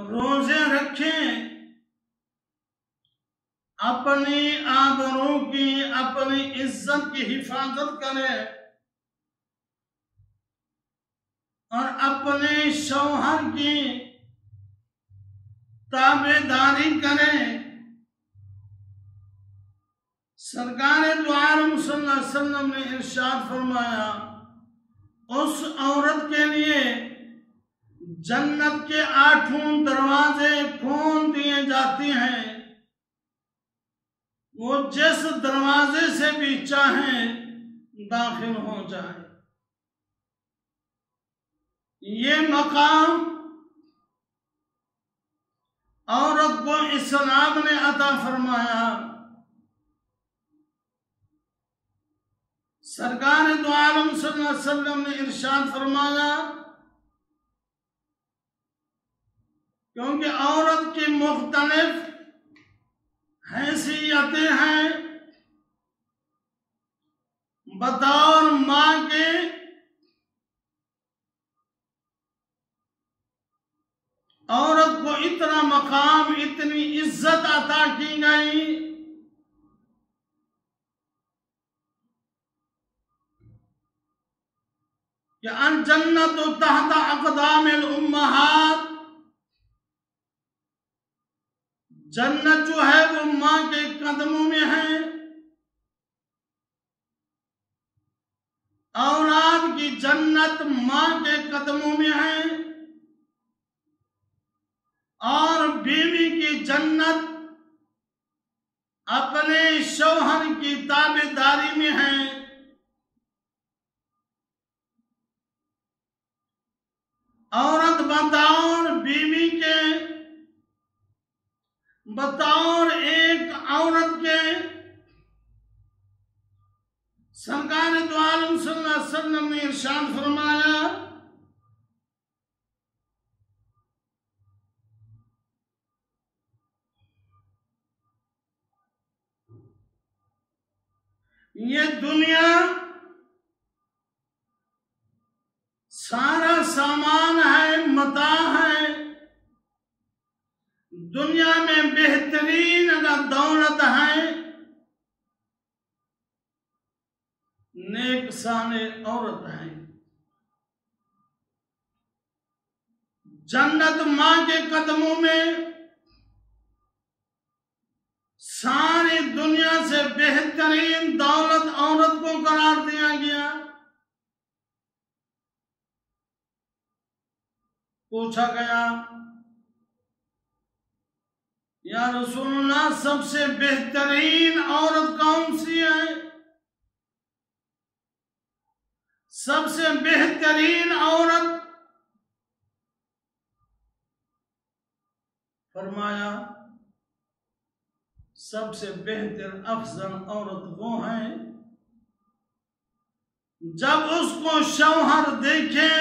रोजे रखें, अपनी आबरू की, अपनी इज्जत की हिफाजत करें और अपने शौहर की ताबेदारी करें। सरकार दो आलम सल्लल्लाहु अलैहि वसल्लम ने इरशाद फरमाया, उस औरत के लिए जन्नत के 8 दरवाजे खोल दिए जाते हैं, वो जिस दरवाजे से भी चाहे दाखिल हो जाए। ये मकाम औरत को इस्लाम ने अता फरमाया। सरकार दो आलम सल्लल्लाहु अलैहि वसल्लम ने इरशाद फरमाया, क्योंकि औरत की मुख्तलिफ हैसियतें हैं। बतौर माँ के औरत को इतना मकाम, इतनी इज्जत अता की गई कि अन जन्नत तहत अक़दामिल उम्महात, जन्नत जो है वो माँ के कदमों में है। औलाद की जन्नत माँ के कदमों में है और बीवी की जन्नत अपने शौहर की ताबेदारी में है। औरत बतौर बीवी के, बतौर एक औरत के, सरकार दो आलम सल्लल्लाहु अलैहि वसल्लम ने इरशाद फरमाया, ये दुनिया सारा सामान है, मता है। दुनिया में बेहतरीन अगर दौलत है, नेक साने औरत है। जन्नत माँ के कदमों में सारी दुनिया से बेहतरीन दौलत औरत को करार दिया गया। पूछा गया, या रसूलुल्लाह सबसे बेहतरीन औरत कौन सी है? सबसे बेहतरीन औरत, फरमाया सबसे बेहतर अफजल औरत वो है जब उसको शौहर देखे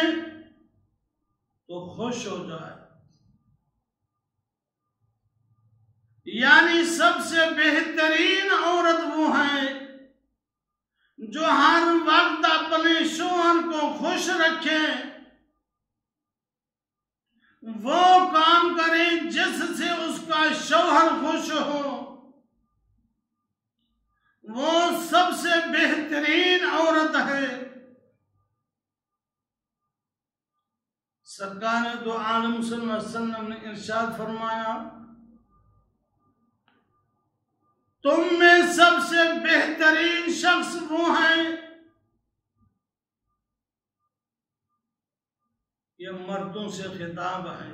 तो खुश हो जाए। यानी सबसे बेहतरीन औरत वो है जो हर वक्त अपने शौहर को खुश रखे, वो काम करे जिससे उसका शौहर खुश हो। वो सबसे बेहतरीन औरत है। सरकार दो आलम सल्लल्लाहु अलैहि वसल्लम ने इरशाद फरमाया, तुम में सबसे बेहतरीन शख्स वो है, ये मर्दों से खिताब है,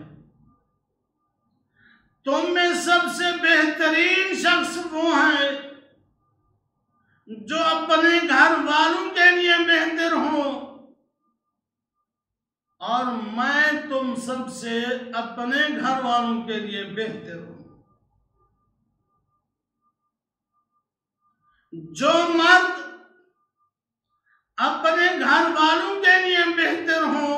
तुम में सबसे बेहतरीन शख्स वो है जो अपने घर वालों के लिए बेहतर हो, और मैं तुम सबसे अपने घर वालों के लिए बेहतर हूं। जो मर्द अपने घर वालों के लिए बेहतर हो,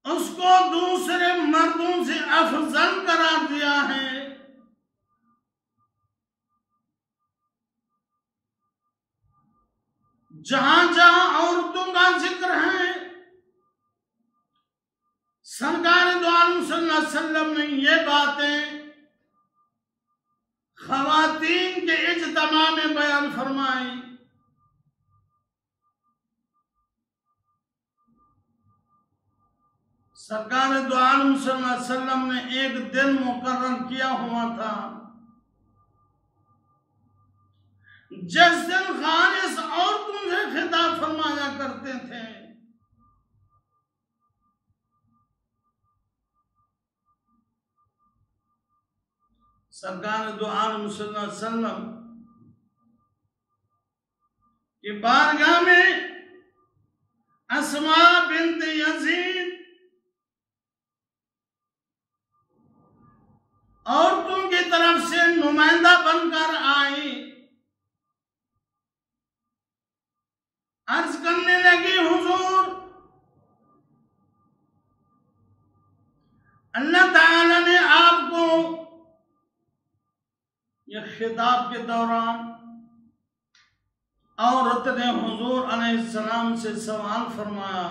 उसको दूसरे मर्दों से अफजल करार दिया है। जहां जहां औरतों का जिक्र है, सरकार दो आलम सल्लल्लाहु अलैहि वसल्लम ने ये बातें खवातीन के इज्तिमा में बयान फरमाई। सरकार दो आलम सल्लल्लाहु अलैहि वसल्लम ने एक दिन मुकर्रर किया हुआ था, जिस दिन खालिस और तुमसे खिताब फरमाया करते थे। सरकार दो आलम सल्लल्लाहु अलैहि वसल्लम की बारगाह में अस्मा बिन्त यजीद औरतों की तरफ से नुमाइंदा बनकर आई। अर्ज करने लगी, हुजूर, अल्लाह ताला ने आपको यह खिताब के दौरान औरत ने हुजूर अलैहिस्सलाम से सवाल फरमाया,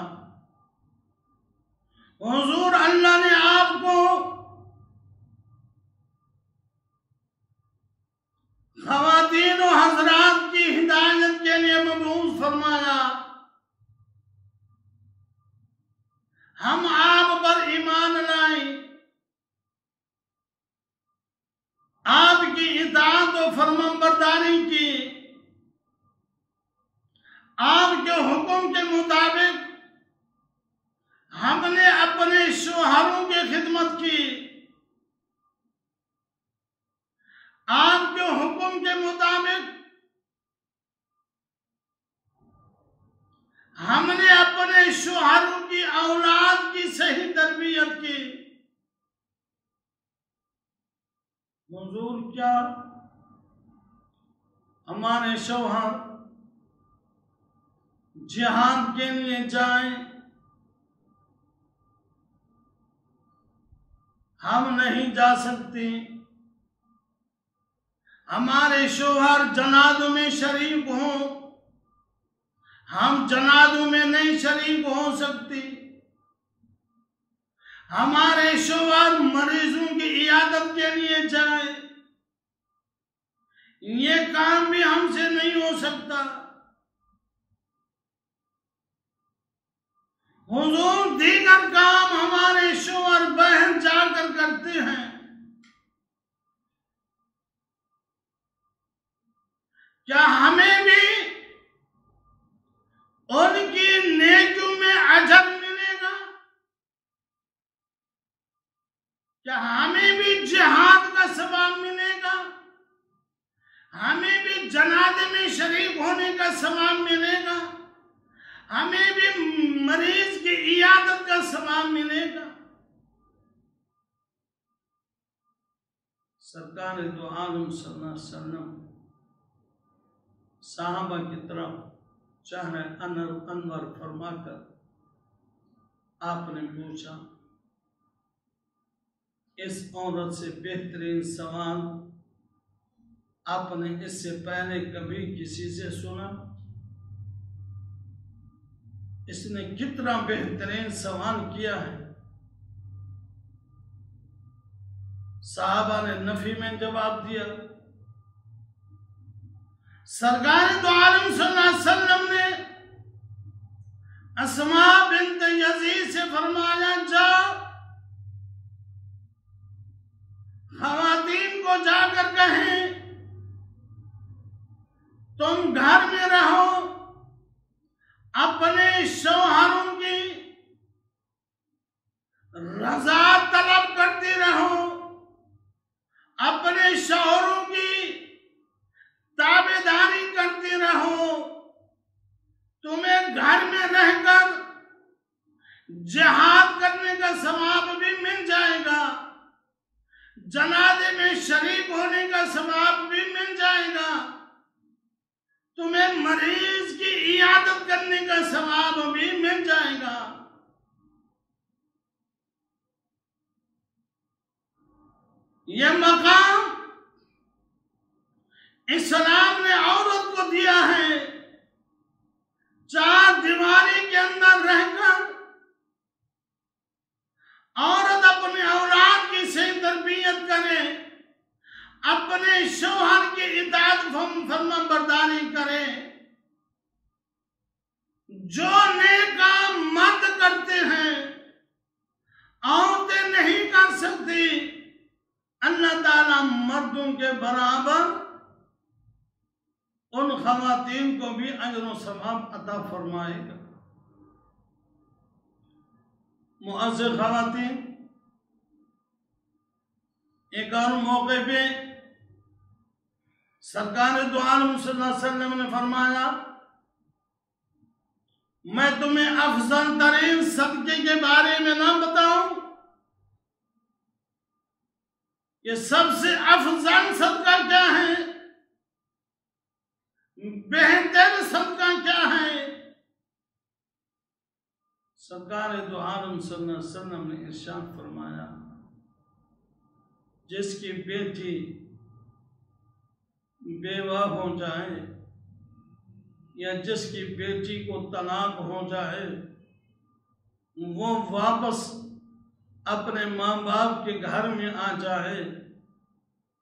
हुजूर, अल्लाह ने आपको ख़वातीन और हज़रात की हिदायत के लिए मबऊस फरमाया, हम आप पर ईमान लाए, आपकी इताअत और फरमाबरदारी की, आपके हुक्म के मुताबिक हमने अपने शोहरों की खिदमत की, आपके हुक्म के मुताबिक हमने अपने शोहरों की औलाद की सही तरबियत की। हुजूर, क्या हमारे शौहर जिहाद के लिए जाएं? हम नहीं जा सकते। हमारे शौहर जनाजों में शरीक हों, हम जनाजों में नहीं शरीक हो सकती। हमारे शौहर मरीजों की इयादत के लिए जाए, ये काम भी हमसे नहीं हो सकता। हुजूर, दीगर काम हमारे शौहर बहन जाकर करते हैं, क्या हमें भी उनकी नेकियों में अजर मिलेगा? क्या हमें भी जिहाद का सवाब मिलेगा? हमें भी जनाजे में शरीक होने का सवाब मिलेगा? हमें भी मरीज की इयादत का सवाब मिलेगा? सरकार दो आलम सल्लल्लाहु अलैहि वसल्लम साहबा की तरफ चेहरे अनवर फरमाकर आपने पूछा, इस औरत से बेहतरीन सवाल आपने इससे पहले कभी किसी से सुना? इसने कितना बेहतरीन सवाल किया है। साहबा ने नफी में जवाब दिया। सरकार दो आलम सल्लल्लाहु अलैहि वसल्लम ने अस्मा बिन्त यजीद से फरमाया, जाओ खवातीन को जाकर कहें तुम घर में रहो, अपने शौहरों की रजा तलब करती रहो, अपने शौहरों की ताबेदारी करती रहो। तुम्हें घर में रहकर जिहाद करने का सवाब भी मिल जाएगा, जनाजे में शरीक होने का सवाब भी मिल जाएगा, तुम्हें मरीज की इयादत करने का सवाब भी मिल जाएगा। यह मकाम इस्लाम ने औरत को दिया है, चार दीवारी के अंदर रहकर शौहर की इताअत फर्मा बरदारी करे। जो नेक काम मर्द करते हैं औरतें नहीं कर सकती, अल्लाह ताला मर्दों के बराबर उन खवातीन को भी अजर व सवाब अता फरमाएगा। मुअज़्ज़िज़ खवातीन, एक और मौके पे सरकार दो आलम सल्लल्लाहु अलैहि वसल्लम ने फरमाया, मैं तुम्हें अफजल तरीन सदके के बारे में ना बताऊं? ये सबसे अफजल सदका क्या है, बेहतर सदका क्या है? सरकार दो आलम सल्लल्लाहु अलैहि वसल्लम ने इरशाद फरमाया, जिसकी बेटी बेवा हो जाए या जिसकी बेटी को तलाक हो जाए, वो वापस अपने माँ बाप के घर में आ जाए।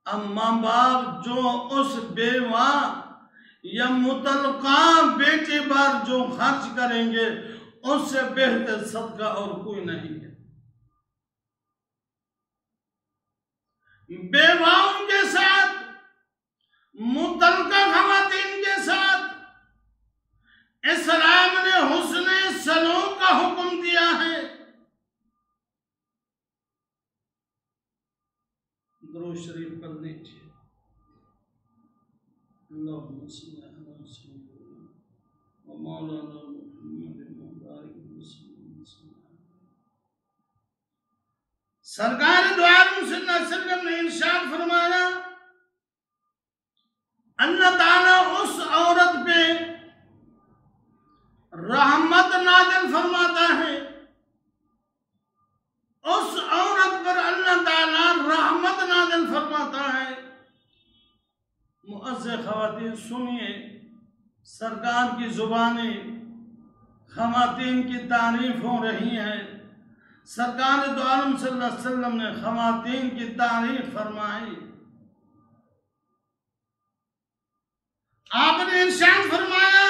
अब माँ बाप जो उस बेवा या मुतलका बेटे पर जो खर्च करेंगे, उससे बेहतर सदका और कोई नहीं है। बेवाओं के साथ, मुतलका खवातीन के साथ इस्लाम ने हुस्ने सलूक का हुक्म दिया है। दुरूद शरीफ पढ़ने चाहिए। अल्लाहुम्मा सल्ली अला सय्यिदिना व मौलाना मुहम्मद व बारिक वसल्लम। सरकार दो आलम सल्लल्लाहु अलैहि वसल्लम ने इरशाद फरमाया, अल्लाह ताला उस औरत पे रहमत नाज़िल फरमाता है, उस औरत पर अल्लाह ताला रहमत नाज़िल फरमाता है। मुअज़्ज़िज़ ख़वातीन सुनिए, सरकार की जुबानी ख़वातीन की तारीफ हो रही है। सरकार दो आलम सल्लल्लाहु अलैहि वसल्लम ने ख़वातीन की तारीफ फरमाई। आपने इरशाद फरमाया,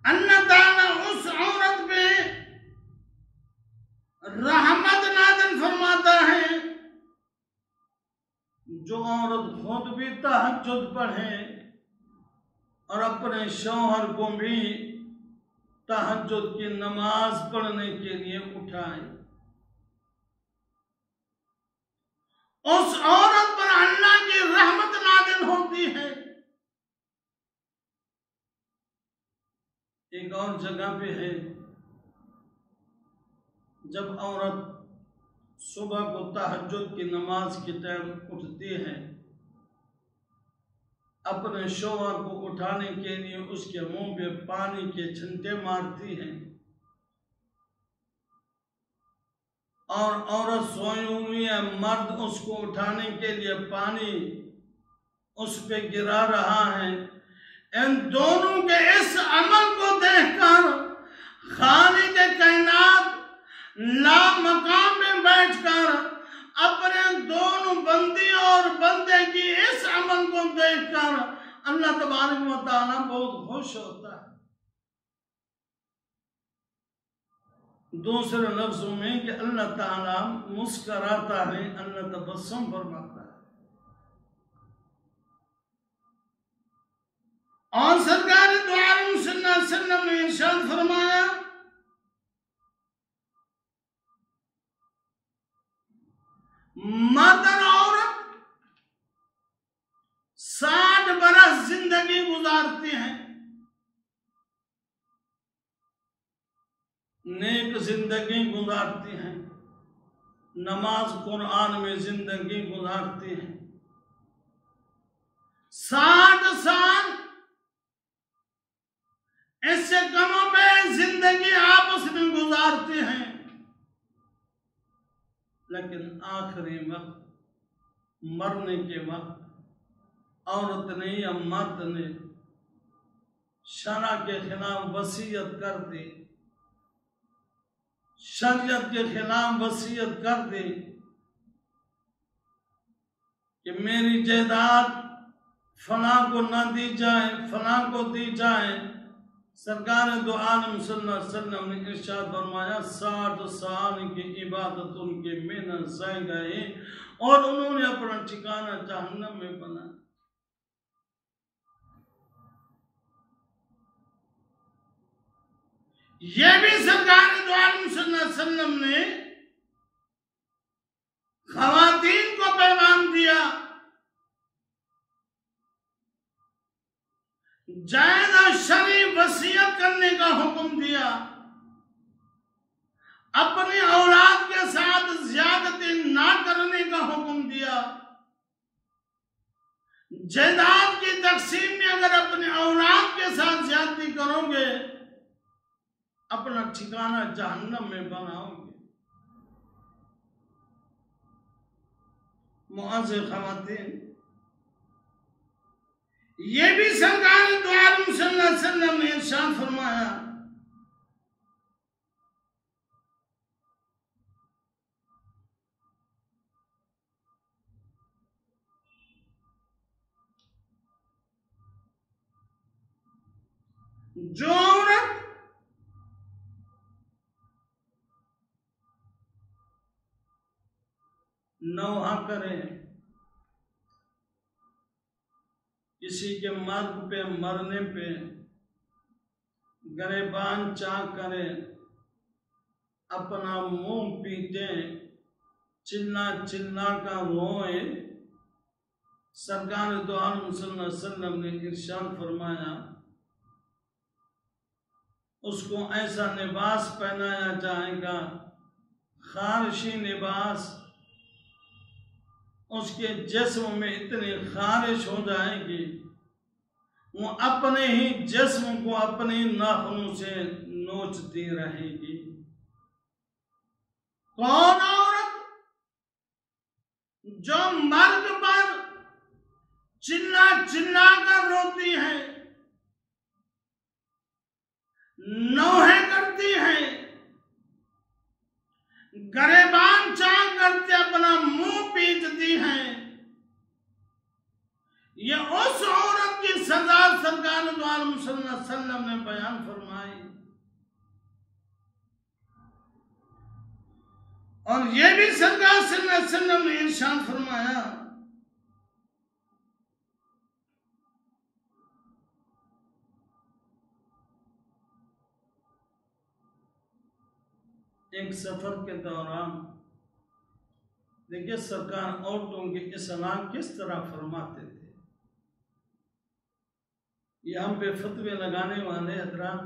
अल्लाह ताला उस औरत पे रहमत नाज़िल फरमाता है जो औरत खुद भी तहज्जुद पढ़े और अपने शौहर को भी तहज्जुद की नमाज पढ़ने के लिए उठाए। उस औरत पर अल्लाह की रहमत नाज़िल होती है। एक और जगह पे है, जब औरत सुबह को तहज्जुद की नमाज के टाइम उठती है, अपने शौहर को उठाने के लिए उसके मुंह पे पानी के छींटे मारती है, और औरत सोई हुई है, मर्द उसको उठाने के लिए पानी उस पे गिरा रहा है। इन दोनों के इस अमल को देखकर खालिक कायनात ला मकाम में बैठकर अपने दोनों बंदी और बंदे की इस अमल को देखकर अल्लाह तबारक व तआला बहुत खुश होता है। दूसरे लफ्जों में कि अल्लाह ताला मुस्कराता है, अल्लाह तबस्सुम फरमाता है। और सरकार दो आलम सल्लल्लाहु अलैहि वसल्लम ने इरशाद फरमाया, मर्द और औरत 60 बरस जिंदगी गुजारती हैं, नेक जिंदगी गुजारती हैं, नमाज कुरान में जिंदगी गुजारती हैं। 60 साल इससे कमों में जिंदगी आपस में गुजारते हैं, लेकिन आखिरी वक्त मरने के वक्त औरत ने या मर्द ने शरा के खिलाफ वसीयत कर दी, शरीयत के खिलाफ वसीयत कर दी कि मेरी जायदाद फला को ना दी जाए, फला को दी जाए। सरकार दो आलम सल्लल्लाहु अलैहि वसल्लम ने इरशाद फरमाया 60 साल की इबादत उनके मेहनत ज़ाय गए और उन्होंने अपना ठिकाना जहन्नम में बना। यह भी सरकार दो आलम सल्लल्लाहु अलैहि वसल्लम ने ख़वातीन को पैगाम दिया, जायज़ और शरीफ वसीयत करने का हुक्म दिया, अपनी औलाद के साथ ज्यादती ना करने का हुक्म दिया। जायदाद की तकसीम में अगर अपनी औलाद के साथ ज्यादती करोगे, अपना ठिकाना जहन्नम में बनाओगे। मुअज़्ज़िज़ ख़वातीन, ये भी सरकार दो आलम सल्लल्लाहु अलैहि वसल्लम ने इरशाद फरमाया, जो औरत नौहा करे, किसी के मर्द पे मरने पे गरेबान चाक करे, अपना मुंह पीटे, चिल्ला चिल्ला का रोए, सरकार दो आलम सल्लल्लाहु अलैहि वसल्लम ने इरशाद फरमाया, उसको ऐसा लिबास पहनाया जाएगा, खारिशी लिबास, उसके जिस्म में इतनी खारिश हो जाएगी, वो अपने ही जिस्म को अपने नाखूनों से नोचती रहेगी। कौन औरत जो मर्द पर चिल्ला चिल्ला कर रोती है, नौहे करती है, गरेबान चाक करते अपना मुंह पीटती है, ये उस औरत की सजा सरकार दो आलम सल्लल्लाहु अलैहि वसल्लम ने बयान फरमाई। और ये भी सरकार सल्लल्लाहु अलैहि वसल्लम ने इरशाद फरमाया, एक सफर के दौरान देखिए सरकार औरतों की इस्लाह किस तरह फरमाते थे। यहाँ पे फतवे लगाने वाले हज़रात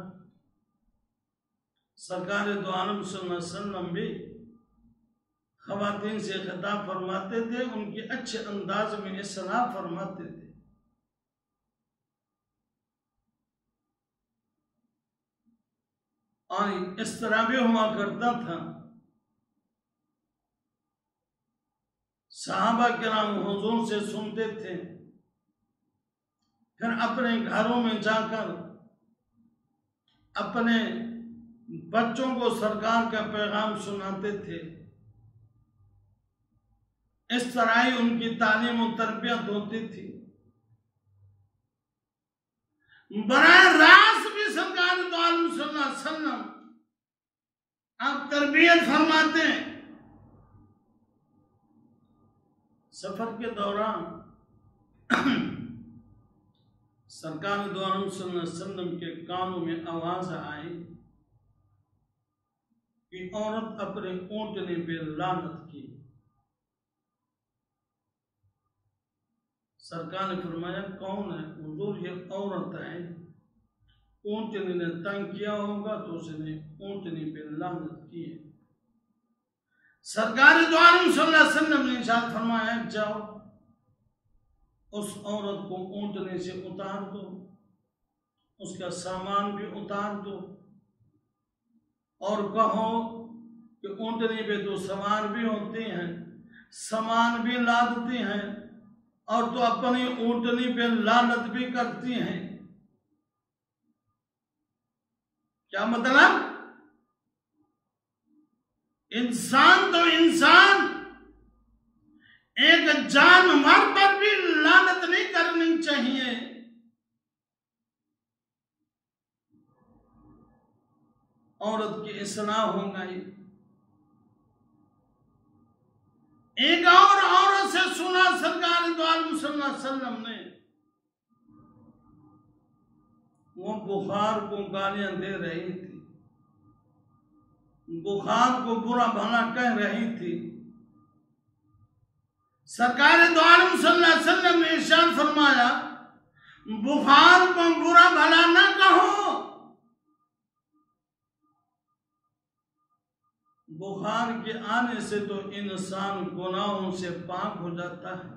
सरकार दो आलम सल्लल्लाहु अलैहि वसल्लम भी ख़वातीन से खिताब फरमाते थे, उनके अच्छे अंदाज में इस्लाह फरमाते थे। और इस तरह भी हुआ करता था, सहाबा किराम हुजूर से सुनते थे, फिर अपने घरों में जाकर अपने बच्चों को सरकार का पैगाम सुनाते थे। इस तरह ही उनकी तालीम और तरबियत होती थी। बराह रास्त भी सरकार दो आलम सल्लल्लाहु अलैहि वसल्लम आप तरबियत फरमाते हैं। सफर के दौरान सरकार दो आलम सल्लल्लाहु अलैहि वसल्लम के कानों में आवाज आई कि औरत अपने ऊंटने पे लानत की। सरकार ने फरमाया कौन है? हुजूर ये औरत है, ऊंटनी ने तंग किया होगा तो उसने ऊंटनी पे लानत की है। सरकार दो आलम सल्लल्लाहु अलैहि वसल्लम ने इरशाद फरमाया जाओ उस औरत को ऊंटने से उतार दो, उसका सामान भी उतार दो और कहो कि ऊंटनी पे तो सवार भी होते हैं, सामान भी लादते हैं और तो अपनी ऊंटनी पे लानत भी करती हैं। क्या मतलब? इंसान तो इंसान एक जानवर चाहिए। औरत की इस्लाह हो गई। एक और औरत से सुना सरकार दो आलम सल्लल्लाहु अलैहि वसल्लम ने, वो बुखार को गालियां दे रही थी, बुखार को बुरा भला कह रही थी। सरकार दो आलम सल्लल्लाहु अलैहि वसल्लम ने इरशाद फरमाया, बुखार को बुरा भला ना कहो, बुखार के आने से तो इंसान गुनाहों से पाक हो जाता है।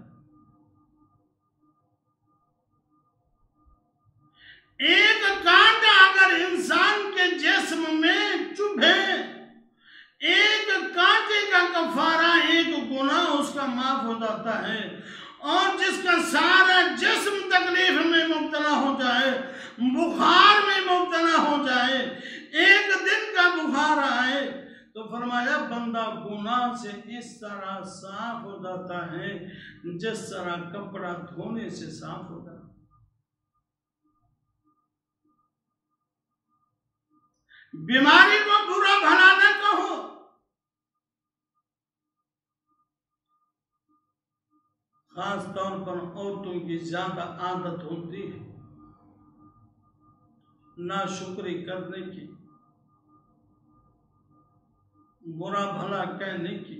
एक कांटा अगर इंसान के जिस्म में चुभे, एक कांटे का कफारा, एक गुनाह उसका माफ हो जाता है। और जिसका सारा जिस्म तकलीफ में मुब्तला हो जाए, बुखार में मुब्तला हो जाए, एक दिन का बुखार आए, तो फरमाया बंदा गुनाह से इस तरह साफ हो जाता है जिस तरह कपड़ा धोने से साफ होता है। बीमारी को बुरा भला न कहो, खास तौर पर औरतों की ज्यादा आदत होती है नाशुक्री करने की, बुरा भला कहने की।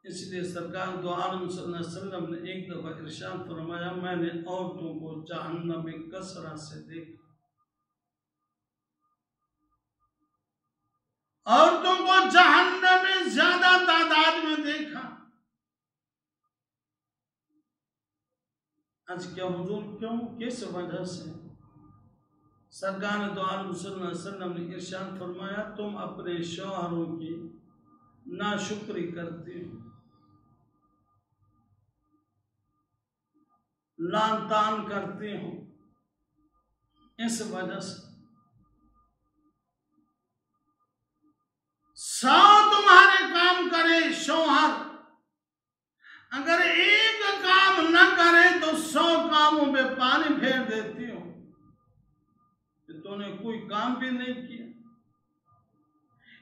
इसलिए सरकार दो आलम सल्लल्लाहु अलैहि वसल्लम ने एक दफा इरशाद फरमाया, मैंने औरतों को जहन्नम में कसरत से देखा, औरतों को जहन्नम में ज्यादा तादाद में देखा। आज क्या हुजूर, क्यों, किस वजह से? सरकार दो आलम सल्लल्लाहु अलैहि वसल्लम ने इरशाद फरमाया, तुम अपने शौहरों की नाशुक्री करते हो, लान तान करते हो, इस वजह से 100 तुम्हारे काम करे शौहर, अगर एक काम न करे तो 100 कामों पे पानी फेर देती हो कि तूने कोई काम भी नहीं किया।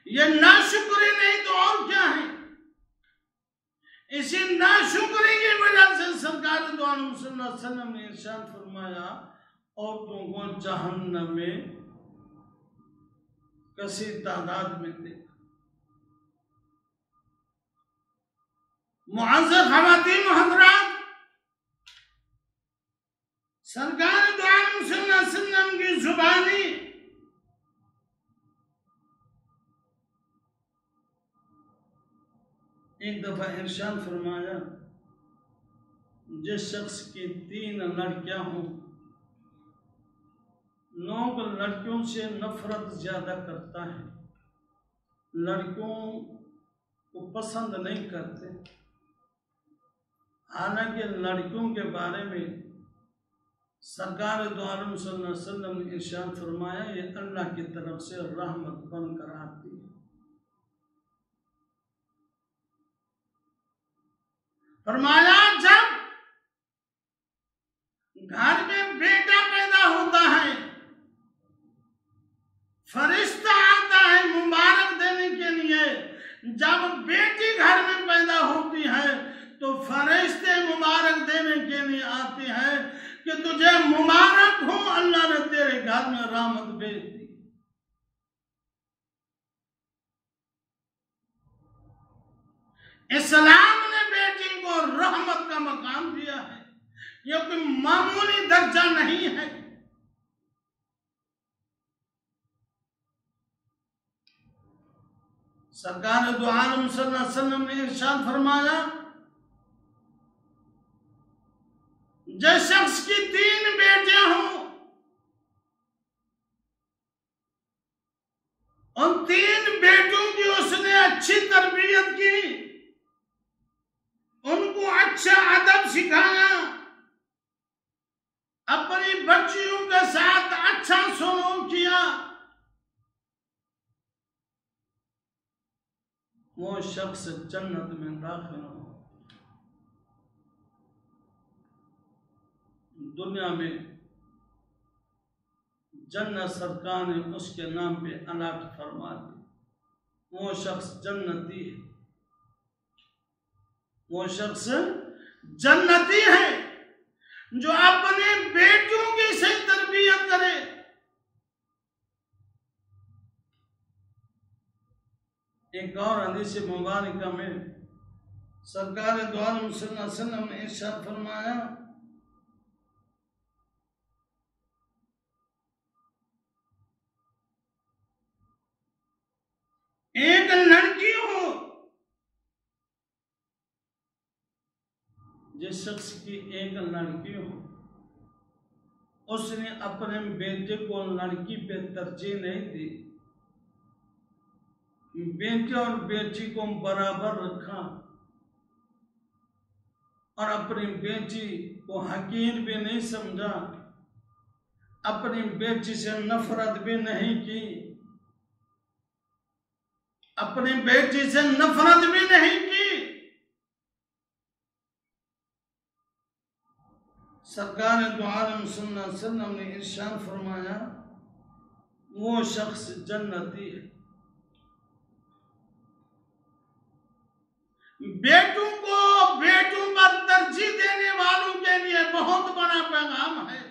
ये नाशुक्री नहीं तो और क्या है? इसी नाशुक्री की वजह से सरकार दो आलम सल्लल्लाहु अलैहि वसल्लम ने इरशाद फरमाया, औरतों को जहन्नम में कसीर तादाद में देखा। मुअज़्ज़ज़ ख़वातीन हज़रात, सरकार दो आलम सल्लल्लाहु अलैहि वसल्लम की जुबानी एक दफा इरशाद फरमाया, जिस शख्स की 3 लड़कियां हों, लोग लड़कियों से नफरत ज्यादा करता है, लड़कियों को पसंद नहीं करते। हालांकि लड़कियों के बारे में सरकार दो आलम सल्लल्लाहु अलैहि वसल्लम ने इरशाद फरमाया, ये अल्लाह की तरफ से रहमत बनकर आती है। फरमाया, जब घर में बेटा पैदा होता है, फरिश्ता आता है मुबारक देने के लिए। जब बेटी घर में पैदा होती है तो फरिश्ते मुबारक देने के लिए आते हैं कि तुझे मुबारक हो, अल्लाह ने तेरे घर में रहमत भेज दी। इस्लाम ने बेटी को रहमत का मकाम दिया है, यह कोई मामूली दर्जा नहीं है। सरकार दो आलम सल्लल्लाहु अलैहि वसल्लम ने इरशाद फरमाया, जिस शख्स की 3 बेटियां हों, उन 3 बेटों की उसने अच्छी तरबियत की, उनको अच्छा अदब सिखाया, अपनी बच्चियों के साथ अच्छा सलूक किया, वो शख्स जन्नत में दाखिल हो। दुनिया में जन्नत सरकार ने उसके नाम पे अलाट फरमा दी। वो शख्स जन्नती है, वो शख्स जन्नती है जो अपने बेटियों की सही तरबियत करे। एक और हदीस मुबारका में सरकार दो आलम सल्लल्लाहु अलैहि वसल्लम ने इरशाद फरमाया, एक लड़की हो जिस शख्स की एक लड़की हो, उसने अपने बेटे को लड़की पे तरजीह नहीं दी, बेटे और बेटी को बराबर रखा और अपनी बेटी को हकीर भी नहीं समझा, अपनी बेटी से नफरत भी नहीं की, अपनी बेटी से नफरत भी नहीं की। सरकार दो आलम सल्लल्लाहु अलैहि वसल्लम ने इरशाद फरमाया, वो शख्स जन्नती है। बेटों को बेटों पर तरजीह देने वालों के लिए बहुत बड़ा पैगाम है।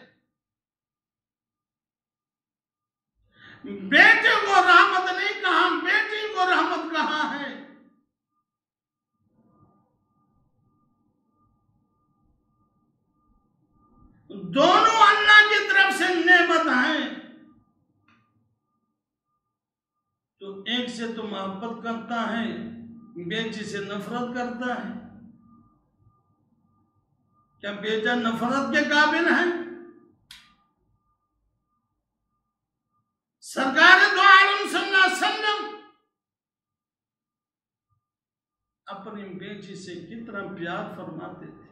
बेटे को रहमत नहीं कहा, बेटी को रहमत कहा है। दोनों अल्लाह की तरफ से नेमत हैं। तो एक से तो मोहब्बत करता है, बेटी से नफरत करता है। क्या बेटा नफरत के काबिल है? सरकार दो आलम सल्लल्लाहु अलैहि वसल्लम अपनी बेटी से कितना प्यार फरमाते थे,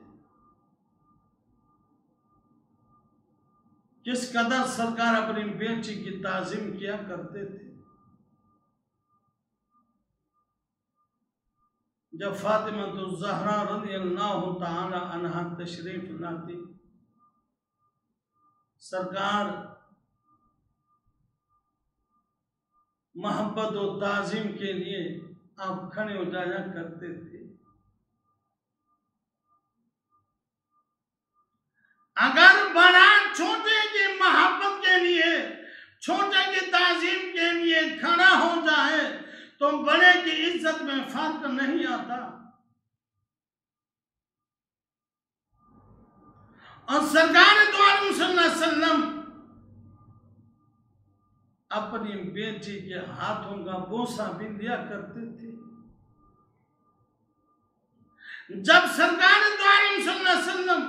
किस कदर सरकार अपनी बेटी की ताजीम किया करते थे। जब फातिमा तो ज़हरा रज़ियल्लाहु ताला अन्हा तशरीफ लाती, सरकार मोहब्बत और ताजीम के लिए आप खड़े हो जाया करते थे। अगर बड़ा छोटे की मोहब्बत के लिए, छोटे की ताजीम के लिए खड़ा हो जाए तो बड़े की इज्जत में फर्क नहीं आता। और सरकार दो आलम सल्लल्लाहु अलैहि वसल्लम अपनी बेटी के हाथों का बोसा भी लिया करते थे। जब सरकार दो आलम सल्लल्लाहु अलैहि वसल्लम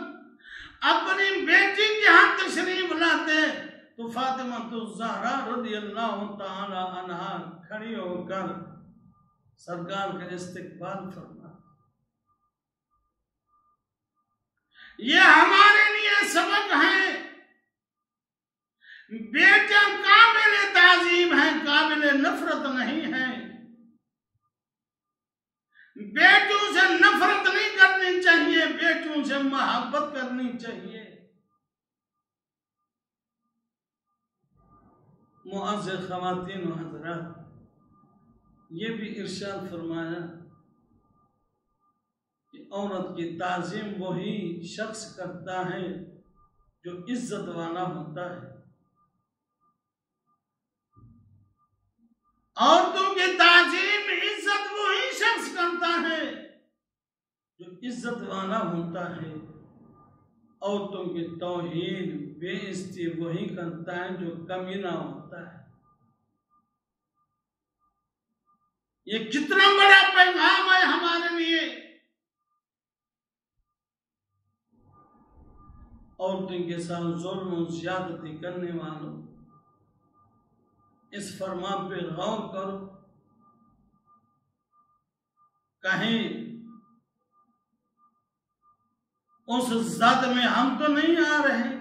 अपनी बेटी के हाथ तशरीफ लाते तो फातिमा तो ज़हरा रज़ियल्लाहु ताला अन्हा खड़ी होकर सरकार का इस्तकबाल फरमा। ये हमारे लिए सबक है। बेटा काबिल ताजीम है, काबिल नफरत नहीं है। बेटों से नफरत नहीं करनी चाहिए, बेटों से मोहब्बत करनी चाहिए। मुअज़्ज़ज़ ख़वातीन व हज़रात, ये भी इरशाद फरमाया कि औरत की ताज़ीम वही शख्स करता है जो इज्जत वाला होता है। औरतों की ताज़ीम इज्जत वही शख्स करता है जो इज्जत वाला होता है। औरतों की तौहीन बेइज्जती वही करता है जो कमीना होता है। ये कितना बड़ा पैगाम है हमारे लिए। औरतों के साथ जुल्म और ज्यादती करने वालों, इस फरमान पे गौर करो। कहीं उस ज़द में हम तो नहीं आ रहे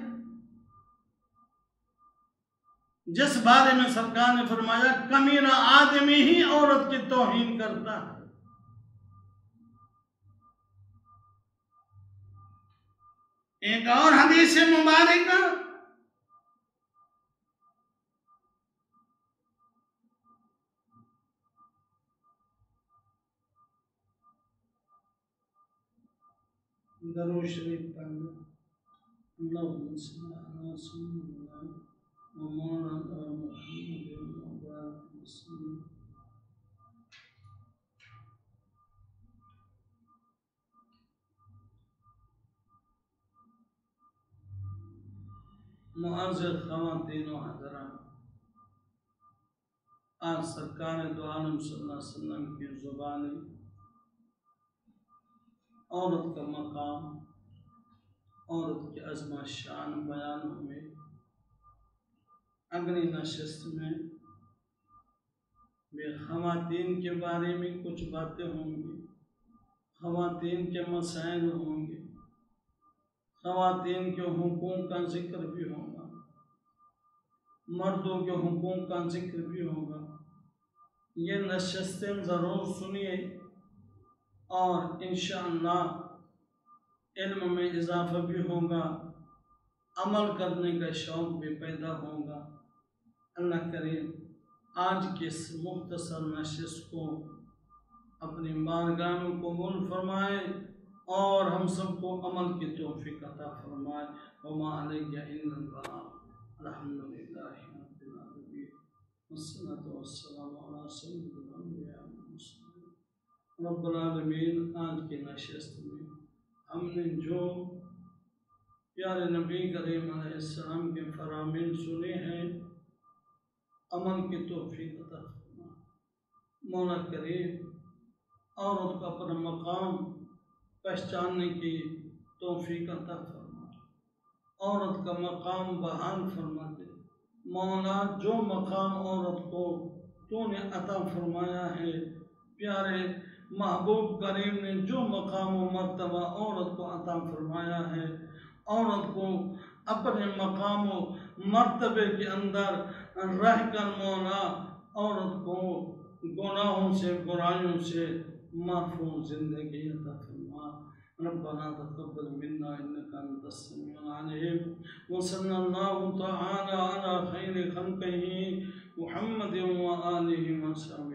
जिस बारे में सरकार ने फरमाया कमीना आदमी ही औरत की तौहीन करता है। एक और हदीस मुबारक दरूद शरीफ पढ़ना अल्लाहुम्मा सल्ली अला सय्यिदिना व मौलाना मुहम्मद व बारिक वसल्लम। मुअज़्ज़ज़ ख़वातीन व हज़रात, आज सरकार दो आलम सल्लल्लाहु अलैहि वसल्लम की ज़ुबानी औरत का मकाम, औरत की अज़मत शान बयान हुए। अगली नशिस्त में वे ख़वातीन के बारे में कुछ बातें होंगी, ख़वातीन के मसाइल होंगे, ख़वातीन के हुकूक का जिक्र भी होगा, मर्दों के हुकूक का जिक्र भी होगा। ये नशिस्तें ज़रूर सुनिए और इंशाअल्लाह इल्म में इजाफ़ा भी होगा, अमल करने का शौक़ भी पैदा होगा। अल्लाह करीम आज की इस मुख्तसर नशिस्त को अपनी बारगाह में कबूल फरमाए और हम सबको अमल की तौफीक अता फरमाए। वमा अलैना इल्लल बलाग। अल्हम्दुलिल्लाहि रब्बिल आलमीन वस्सलातु वस्सलामु अला सय्यिदिल अंबिया वल मुरसलीन। रब्बुल आलमीन, आज की नशिस्त में हमने जो प्यारे नबी करीम अलैहिस्सलाम के फरामीन सुने हैं, अमल की तौफीक अता फरमा। मौला करीम औरत को अपना मकाम पहचानने की तौफीक अता फरमा, औरत का मकाम बहाल फरमा दे। मौला, जो मकाम औरत को तूने अता फरमाया है, प्यारे महबूब करीम ने जो मकाम व मर्तबा औरत को अता फरमाया है, औरत को अपने मकाम व मर्तबे के अंदर रहकर मौला औरत को गुनाहों से, बुराइयों से महफूज ज़िंदगी अता फरमा। रब्बना तक़ब्बल मिन्ना इन्नका अंतस समीउल अलीम व सल्लल्लाहु तआला अला खैरि खल्क़िही मुहम्मद व आलिहि व सह्बिही।